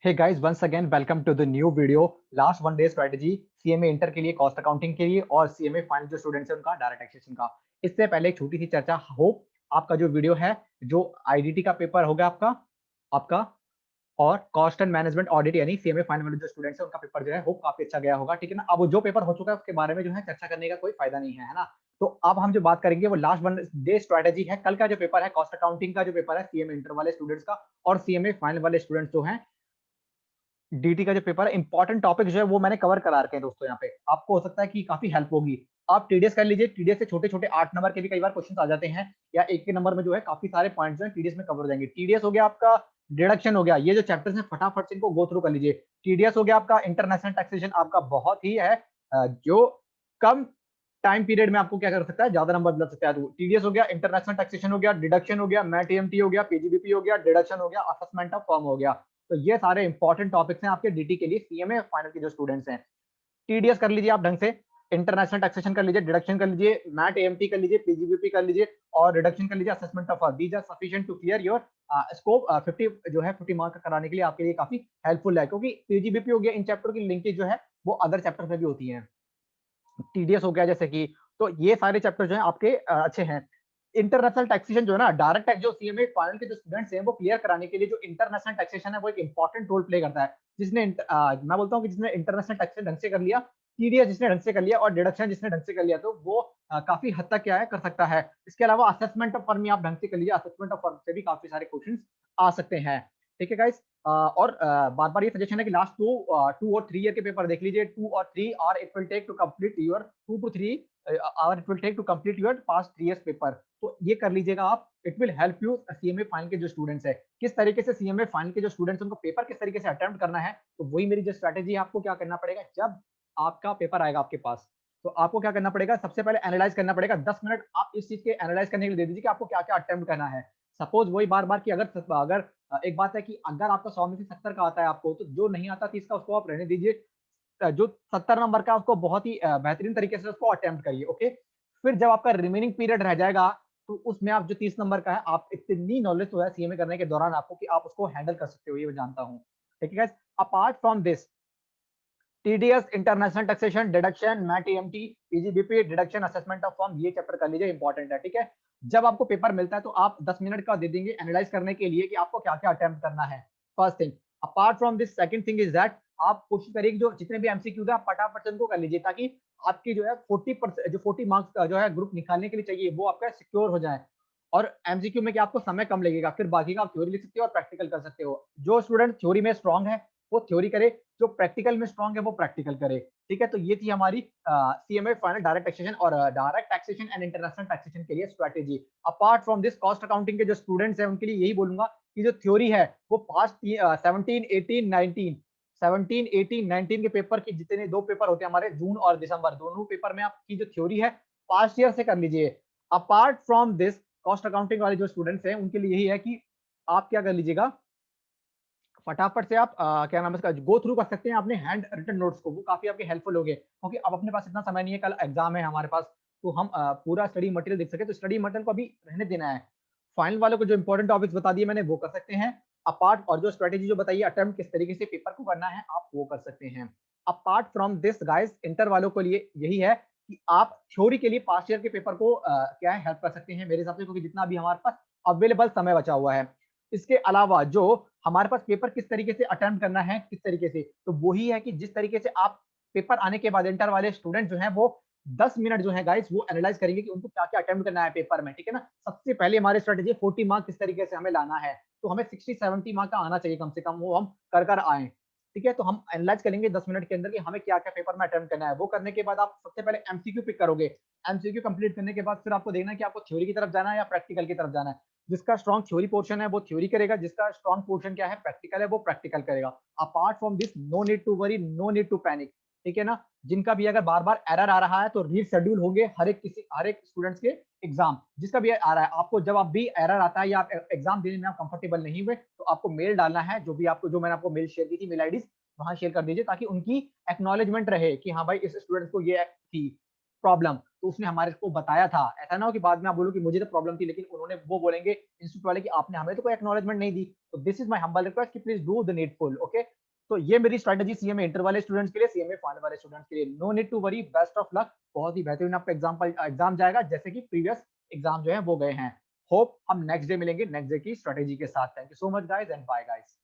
Hey guys, once again welcome to the new video. Last one day strategy CMA inter के लिए, cost accounting के लिए और CMA final जो students हैं उनका डायरेक्ट टैक्सेशन का। इससे पहले एक छोटी सी चर्चा। होप आपका जो वीडियो है, जो आईडीटी का पेपर होगा आपका आपका और कॉस्ट एंड मैनेजमेंट ऑडिट यानी सीएमए फाइनल वाले जो स्टूडेंट्स हैं उनका पेपर जो है होप काफी अच्छा गया होगा। ठीक है ना। अब वो जो पेपर हो चुका है उसके बारे में जो है चर्चा करने का कोई फायदा नहीं है ना। तो अब हम जो बात करेंगे वो लास्ट वन डे स्ट्रेटजी है। कल का जो पेपर है, कॉस्ट अकाउंटिंग का जो पेपर है सीएमए इंटर वाले स्टूडेंट्स का और सीएमए फाइनल वाले स्टूडेंट्स जो हैं डीटी का जो पेपर है, इंपॉर्टेंट टॉपिक जो है वो मैंने कवर करा रखे हैं दोस्तों। यहाँ पे आपको हो सकता है कि काफी हेल्प होगी। आप टीडीएस कर लीजिए। टीडीएस से छोटे छोटे 8 नंबर के भी कई बार क्वेश्चन आ जाते हैं, या एक के नंबर में जो है काफी सारे पॉइंट्स जो है टीडीएस में कवर हो जाएंगे। टीडीएस हो गया आपका, डिडक्शन हो गया, ये जो चैप्टर्स हैं फटाफट से इनको गो थ्रू कर लीजिए। टीडीएस हो गया आपका, इंटरनेशनल टैक्सेशन आपका बहुत ही है जो कम टाइम पीरियड में आपको क्या कर सकता है, ज्यादा नंबर दिला सकता है। तो टीडीएस हो गया, इंटरनेशनल टैक्सेशन हो गया, डिडक्शन हो गया, मैट एएमटी हो गया, पीजीबीपी हो गया, डिडक्शन हो गया, असेसमेंट ऑफ फर्म हो गया। तो ये सारे इंपॉर्टेंट टॉपिक्स हैं आपके डीटी के लिए, सीएमए फाइनल के जो स्टूडेंट्स हैं। टीडीएस कर लीजिए आप ढंग से, इंटरनेशनल टैक्सेशन कर लीजिए, डिडक्शन कर लीजिए, मैट एएमटी कर लीजिए, पीजीबीपी कर लीजिए और रिडक्शन कर लीजिए, assessment of these are sufficient to clear your scope. 50 जो है 50 मार्क कराने के लिए आपके लिए काफी हेल्पफुल है, क्योंकि पीजीबीपी हो गया, इन चैप्टर की लिंकेज जो है वो अदर चैप्टर में भी होती है। टीडीएस हो गया जैसे कि, तो ये सारे चैप्टर जो है आपके अच्छे हैं। इंटरनेशनल टैक्सेशन जो है ना, डायरेक्ट टैक्स जो सीएमए फाइनल के जो स्टूडेंट्स हैं वो क्लियर कराने के लिए जो इंटरनेशनल टैक्सेशन है वो एक इंपॉर्टेंट रोल प्ले करता है। जिसने मैं बोलता हूँ कि जिसने इंटरनेशनल टैक्सेशन ढंग से कर लिया, टीडीएस जिसने ढंग से कर लिया और डिडक्शन जिसने ढंग से कर लिया, तो वो काफी हद तक क्या है कर सकता है। इसके अलावा असेसमेंट ऑफ फर्म आप ढंग से कर लीजिए, असेसमेंट ऑफ फर्म से भी काफी सारे क्वेश्चन आ सकते हैं। ठीक है गाइस। और बार बार ये सजेशन है कि लास्ट टू और 3 ईयर के पेपर देख लीजिए। 2 और 3 और it will take to complete your 2 to 3 hour, it will take to complete your past 3 years paper. तो ये कर लीजिएगा आप, it will help you. CMA final के जो स्टूडेंट्स है, किस तरीके से सीएमए फाइनल के जो स्टूडेंट्स उनको पेपर किस तरीके से अटेम्प्ट करना है, तो वही मेरी जो स्ट्रेटेजी है। आपको क्या करना पड़ेगा, जब आपका पेपर आएगा आपके पास, तो आपको क्या करना पड़ेगा, सबसे पहले एनालाइज करना पड़ेगा। 10 मिनट आप इस चीज के एनालाइज करने के लिए दे दीजिए कि आपको क्या क्या अटेम्प्ट करना है। सपोज वही बार बार कि अगर अगर एक बात है कि अगर आपका 100 में से 70 का आता है आपको, तो जो नहीं आता 30 का उसको आप रहने दीजिए। जो 70 नंबर का उसको बहुत ही बेहतरीन तरीके से उसको अटेम्प्ट करिए। ओके। फिर जब आपका रिमेनिंग पीरियड रह जाएगा, तो उसमें आप जो 30 नंबर का है, आप इतनी नॉलेज तो है सीएमए करने के दौरान आपको कि आप उसको हैंडल कर सकते हो, ये मैं जानता हूँ। ठीक है guys. Apart from this, TDS, international taxation, deduction, MAT AMT, PGBP, deduction, assessment of firm, ये चैप्टर कर लीजिए, इंपॉर्टेंट है। ठीक है। जब आपको पेपर मिलता है तो आप 10 मिनट का दे देंगे एनालाइज करने के लिए कि आपको क्या क्या अटेम्प्ट करना है। First thing. Apart from this, second thing is that आप कोशिश करिए कि जो जितने भी एमसीक्यू है आप फटाफट से उनको कर लीजिए, ताकि आपकी जो है 40% जो 40 मार्क्स का जो है ग्रुप निकालने के लिए चाहिए वो आपका सिक्योर हो जाए। और एमसीक्यू में क्या आपको समय कम लगेगा, फिर बाकी का आप थ्योरी लिख सकते हो और प्रैक्टिकल कर सकते हो। जो स्टूडेंट थ्योरी में स्ट्रांग है वो थ्योरी करे, जो प्रैक्टिकल में स्ट्रांग है वो प्रैक्टिकल करे। ठीक है। तो ये थी हमारी सीएमए फाइनल डायरेक्ट टैक्सेशन और direct taxation and international taxation के लिए strategy. Apart from this, cost accounting के जो स्टूडेंट्स हैं उनके लिए यही बोलूंगा कि जो थ्योरी है वो पास्ट 17 18 19 के पेपर की, जितने 2 पेपर होते हैं हमारे, जून और दिसंबर, दोनों पेपर में आपकी जो थ्योरी है पास्ट ईयर से कर लीजिए। Apart from this, cost accounting वाले जो स्टूडेंट्स हैं उनके लिए यही है कि आप क्या कर लीजिएगा, फटाफट से आप क्या नाम है इसका, गो थ्रू कर सकते हैं अपने हैंड रिटन नोट्स को, वो काफी आपके हेल्पफुल होंगे। क्योंकि अब अपने पास इतना समय नहीं है, कल एग्जाम है हमारे पास, तो हम पूरा स्टडी मटेरियल देख सके, तो स्टडी मटेरियल को अभी रहने देना है। फाइनल वालों को जो इंपॉर्टेंट टॉपिक्स बता दिए मैंने वो कर सकते हैं। अपार्ट और जो स्ट्रेटेजी जो बताइए अटेम्प्ट किस तरीके से पेपर को करना है, आप वो कर सकते हैं। Apart from this guys, inter वालों के लिए यही है कि आप थ्योरी के लिए पास्ट ईयर के पेपर को क्या है हेल्प कर सकते हैं मेरे हिसाब से, क्योंकि जितना भी हमारे पास अवेलेबल समय बचा हुआ है। इसके अलावा जो हमारे पास पेपर किस तरीके से अटेम्प्ट करना है, किस तरीके से, तो वही है कि जिस तरीके से आप पेपर आने के बाद इंटर वाले स्टूडेंट जो हैं वो 10 मिनट जो है गाइस वो एनालाइज करेंगे कि उनको क्या क्या अटेम्प्ट करना है पेपर में। ठीक है ना। सबसे पहले हमारी स्ट्रेटेजी 40 मार्क किस तरीके से हमें लाना है, तो हमें 60 70 मार्क का आना चाहिए कम से कम, वो हम कर कर आए। ठीक है। तो हम एनालाइज करेंगे 10 मिनट के अंदर कि हमें क्या क्या पेपर में अटेम्प्ट करना है। वो करने के बाद आप सबसे पहले एमसीक्यू पिक करोगे। एमसीक्यू कंप्लीट करने के बाद फिर आपको देखना है कि आपको थ्योरी की तरफ जाना है या प्रैक्टिकल की तरफ जाना है। जिसका स्ट्रॉन्ग थ्योरी पोर्शन है वो थ्योरी करेगा, जिसका स्ट्रॉन्ग पोर्शन क्या है प्रैक्टिकल है वो प्रैक्टिकल करेगा। Apart from this, no need to worry, no need to panic. ठीक है ना। जिनका भी अगर बार बार एरर आ रहा है तो रीशेड्यूल होंगे हर एक स्टूडेंट्स के एग्जाम। जिसका भी आ रहा है, आपको जब आप भी एरर आता है या आप एग्जाम देने में आप कंफर्टेबल नहीं हुए, तो आपको मेल डालना है, जो भी आपको, जो मैंने आपको मेल शेयर की थी, मेल आईडी वहां शेयर कर दीजिए, ताकि उनकी एक्नॉलेजमेंट रहे कि हाँ भाई इस स्टूडेंट को ये थी। प्रॉब्लम, तो उसने हमारे को बताया था। ऐसा ना हो कि बाद में आप बोलो कि मुझे तो प्रॉब्लम थी, लेकिन उन्होंने वो बोलेंगे इंस्टीट्यूट वाले कि आपने हमें तो कोई एक्नॉलेजमेंट नहीं दी। तो this is my humble request कि please do the needful. Okay, तो ये मेरी स्ट्रेटजी सीएमए इंटर वाले स्टूडेंट्स के लिए, सीएमए फाइनल वाले स्टूडेंट्स के लिए। No need to worry, best of luck. बहुत ही बेहतरीन आपका एग्जाम जाएगा, जैसे कि प्रीवियस एग्जाम जो है वो गए हैं। होप हम नेक्स्ट डे मिलेंगे नेक्स्ट डे की स्ट्रेटेजी के साथ। Thank you so much guys and bye guys.